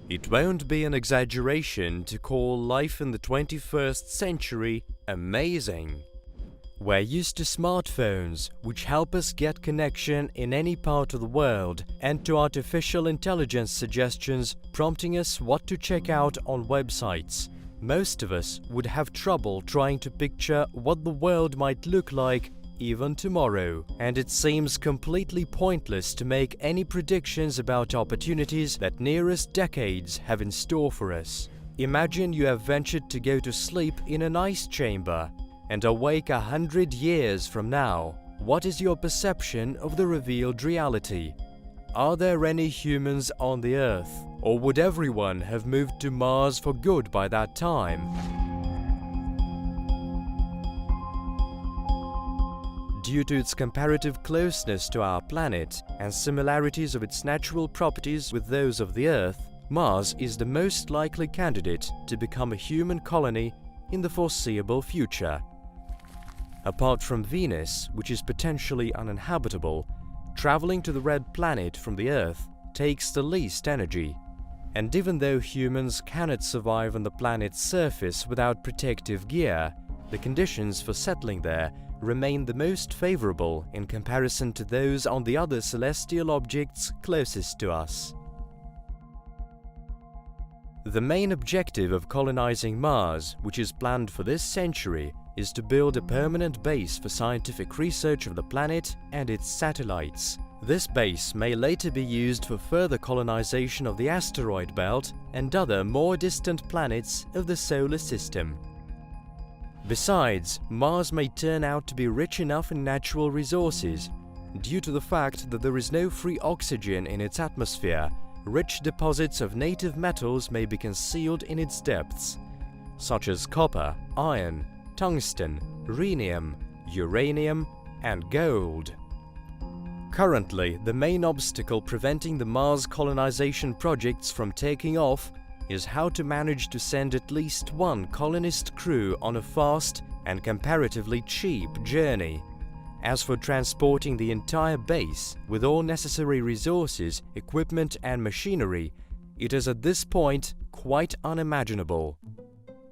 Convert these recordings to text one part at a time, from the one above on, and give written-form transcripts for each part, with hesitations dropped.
It won't be an exaggeration to call life in the 21st century amazing. We're used to smartphones, which help us get connection in any part of the world, and to artificial intelligence suggestions prompting us what to check out on websites. Most of us would have trouble trying to picture what the world might look like even tomorrow, and it seems completely pointless to make any predictions about opportunities that nearest decades have in store for us. Imagine you have ventured to go to sleep in an ice chamber and awake 100 years from now. What is your perception of the revealed reality? Are there any humans on the Earth, or would everyone have moved to Mars for good by that time? Due to its comparative closeness to our planet and similarities of its natural properties with those of the Earth, Mars is the most likely candidate to become a human colony in the foreseeable future. Apart from Venus, which is potentially uninhabitable, traveling to the red planet from the Earth takes the least energy. And even though humans cannot survive on the planet's surface without protective gear, the conditions for settling there remain the most favorable in comparison to those on the other celestial objects closest to us. The main objective of colonizing Mars, which is planned for this century, is to build a permanent base for scientific research of the planet and its satellites. This base may later be used for further colonization of the asteroid belt and other more distant planets of the solar system. Besides, Mars may turn out to be rich enough in natural resources. Due to the fact that there is no free oxygen in its atmosphere, rich deposits of native metals may be concealed in its depths, such as copper, iron, tungsten, rhenium, uranium, and gold. Currently, the main obstacle preventing the Mars colonization projects from taking off is how to manage to send at least one colonist crew on a fast and comparatively cheap journey. As for transporting the entire base with all necessary resources, equipment and machinery, it is at this point quite unimaginable.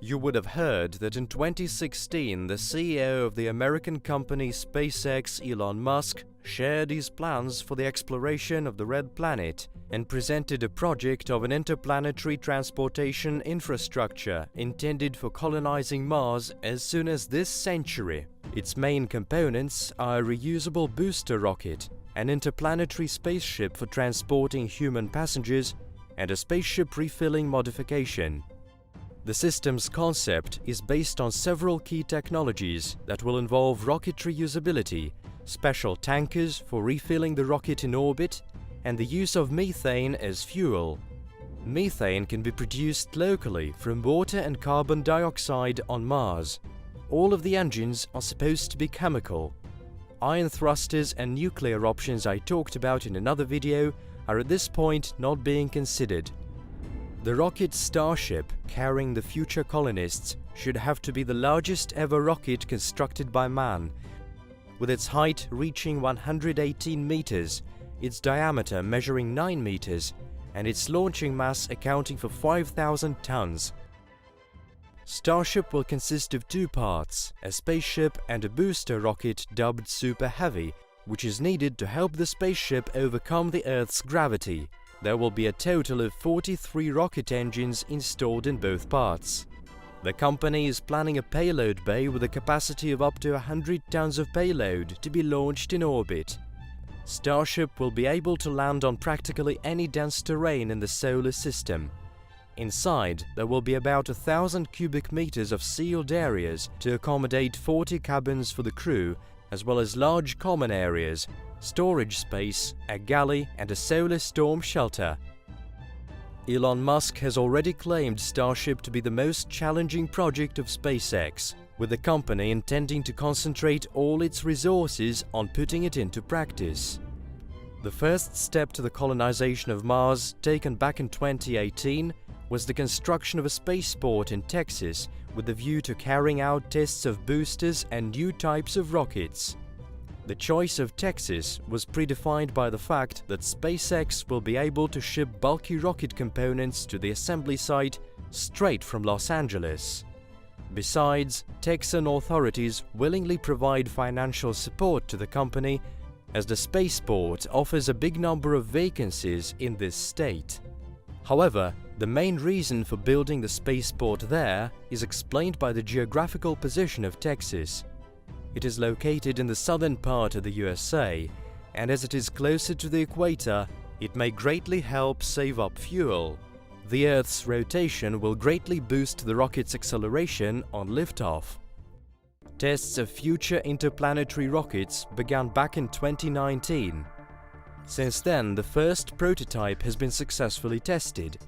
You would have heard that in 2016 the CEO of the American company SpaceX, Elon Musk, shared his plans for the exploration of the Red Planet and presented a project of an interplanetary transportation infrastructure intended for colonizing Mars as soon as this century. Its main components are a reusable booster rocket, an interplanetary spaceship for transporting human passengers, and a spaceship refilling modification. The system's concept is based on several key technologies that will involve rocket reusability, special tankers for refilling the rocket in orbit, and the use of methane as fuel. Methane can be produced locally from water and carbon dioxide on Mars. All of the engines are supposed to be chemical. Ion thrusters and nuclear options I talked about in another video are at this point not being considered. The rocket Starship carrying the future colonists should have to be the largest ever rocket constructed by man, with its height reaching 118 meters, its diameter measuring 9 meters, and its launching mass accounting for 5,000 tons. Starship will consist of two parts, a spaceship and a booster rocket dubbed Super Heavy, which is needed to help the spaceship overcome the Earth's gravity. There will be a total of 43 rocket engines installed in both parts. The company is planning a payload bay with a capacity of up to 100 tons of payload to be launched in orbit. Starship will be able to land on practically any dense terrain in the solar system. Inside, there will be about 1,000 cubic meters of sealed areas to accommodate 40 cabins for the crew, as well as large common areas, storage space, a galley, and a solar storm shelter. Elon Musk has already claimed Starship to be the most challenging project of SpaceX, with the company intending to concentrate all its resources on putting it into practice. The first step to the colonization of Mars, taken back in 2018, was the construction of a spaceport in Texas with the view to carrying out tests of boosters and new types of rockets. The choice of Texas was predefined by the fact that SpaceX will be able to ship bulky rocket components to the assembly site straight from Los Angeles. Besides, Texan authorities willingly provide financial support to the company as the spaceport offers a big number of vacancies in this state. However, the main reason for building the spaceport there is explained by the geographical position of Texas. It is located in the southern part of the USA, and as it is closer to the equator, it may greatly help save up fuel. The Earth's rotation will greatly boost the rocket's acceleration on liftoff. Tests of future interplanetary rockets began back in 2019. Since then, the first prototype has been successfully tested.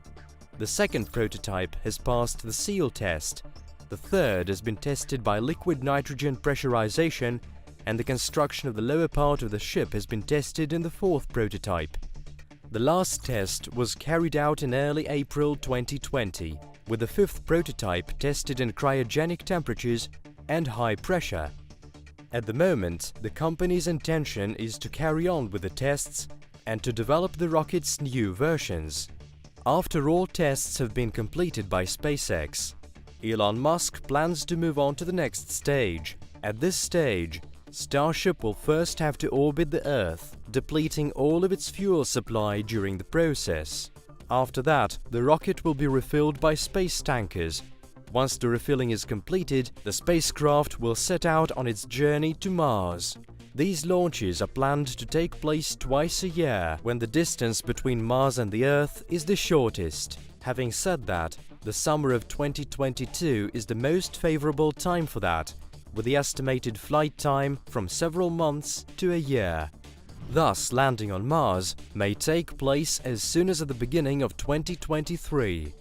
The second prototype has passed the seal test. The third has been tested by liquid nitrogen pressurization, and the construction of the lower part of the ship has been tested in the fourth prototype. The last test was carried out in early April 2020, with the fifth prototype tested in cryogenic temperatures and high pressure. At the moment, the company's intention is to carry on with the tests and to develop the rocket's new versions. After all tests have been completed by SpaceX, Elon Musk plans to move on to the next stage. At this stage, Starship will first have to orbit the Earth, depleting all of its fuel supply during the process. After that, the rocket will be refilled by space tankers. Once the refilling is completed, the spacecraft will set out on its journey to Mars. These launches are planned to take place twice a year, when the distance between Mars and the Earth is the shortest. Having said that, the summer of 2022 is the most favorable time for that, with the estimated flight time from several months to a year. Thus, landing on Mars may take place as soon as at the beginning of 2023.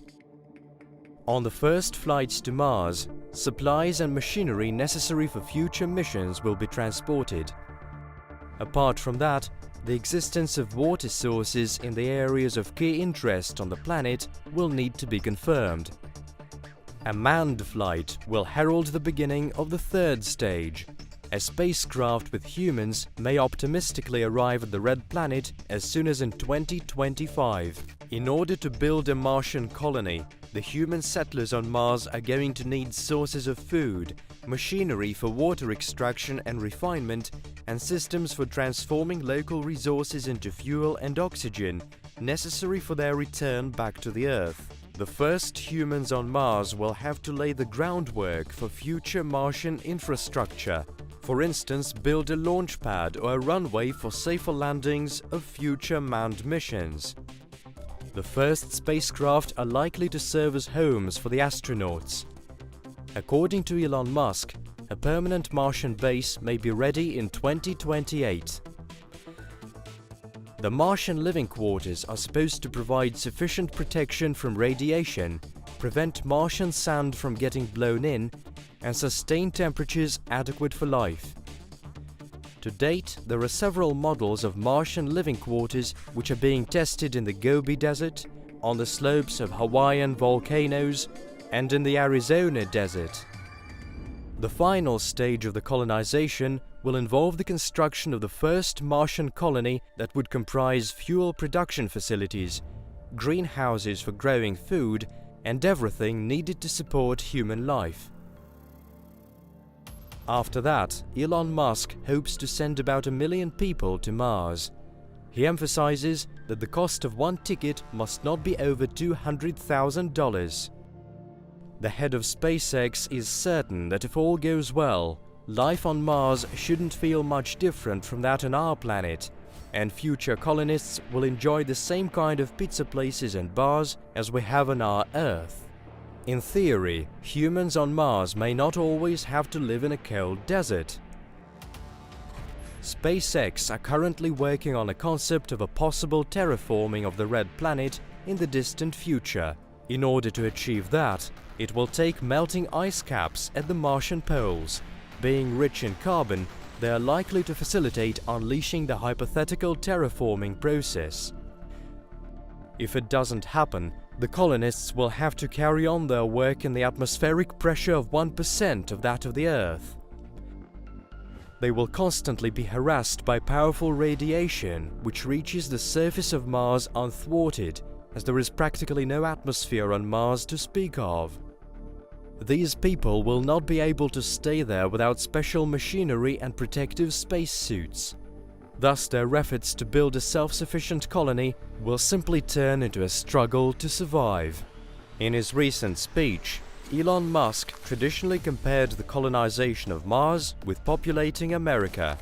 On the first flights to Mars, supplies and machinery necessary for future missions will be transported. Apart from that, the existence of water sources in the areas of key interest on the planet will need to be confirmed. A manned flight will herald the beginning of the third stage. A spacecraft with humans may optimistically arrive at the Red Planet as soon as in 2025. In order to build a Martian colony, the human settlers on Mars are going to need sources of food, machinery for water extraction and refinement, and systems for transforming local resources into fuel and oxygen, necessary for their return back to the Earth. The first humans on Mars will have to lay the groundwork for future Martian infrastructure. For instance, build a launch pad or a runway for safer landings of future manned missions. The first spacecraft are likely to serve as homes for the astronauts. According to Elon Musk, a permanent Martian base may be ready in 2028. The Martian living quarters are supposed to provide sufficient protection from radiation, prevent Martian sand from getting blown in, and sustain temperatures adequate for life. To date, there are several models of Martian living quarters which are being tested in the Gobi Desert, on the slopes of Hawaiian volcanoes, and in the Arizona desert. The final stage of the colonization will involve the construction of the first Martian colony that would comprise fuel production facilities, greenhouses for growing food, and everything needed to support human life. After that, Elon Musk hopes to send about 1 million people to Mars. He emphasizes that the cost of one ticket must not be over $200,000. The head of SpaceX is certain that if all goes well, life on Mars shouldn't feel much different from that on our planet, and future colonists will enjoy the same kind of pizza places and bars as we have on our Earth. In theory, humans on Mars may not always have to live in a cold desert. SpaceX are currently working on a concept of a possible terraforming of the Red Planet in the distant future. In order to achieve that, it will take melting ice caps at the Martian poles. Being rich in carbon, they are likely to facilitate unleashing the hypothetical terraforming process. If it doesn't happen, the colonists will have to carry on their work in the atmospheric pressure of 1% of that of the Earth. They will constantly be harassed by powerful radiation, which reaches the surface of Mars unthwarted, as there is practically no atmosphere on Mars to speak of. These people will not be able to stay there without special machinery and protective spacesuits. Thus, their efforts to build a self-sufficient colony will simply turn into a struggle to survive. In his recent speech, Elon Musk traditionally compared the colonization of Mars with populating America.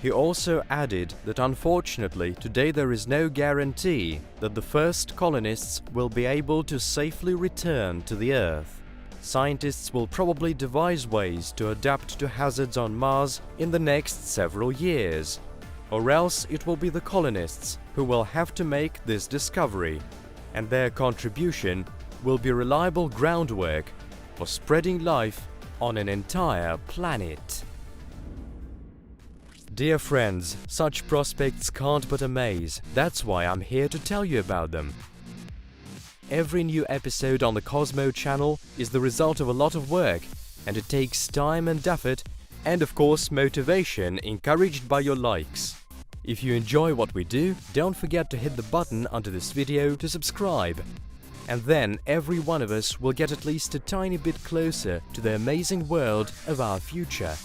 He also added that unfortunately today there is no guarantee that the first colonists will be able to safely return to the Earth. Scientists will probably devise ways to adapt to hazards on Mars in the next several years. Or else it will be the colonists who will have to make this discovery, and their contribution will be reliable groundwork for spreading life on an entire planet. Dear friends, such prospects can't but amaze. That's why I'm here to tell you about them. Every new episode on the Cosmo channel is the result of a lot of work, and it takes time and effort, and of course motivation encouraged by your likes. If you enjoy what we do, don't forget to hit the button under this video to subscribe. And then every one of us will get at least a tiny bit closer to the amazing world of our future.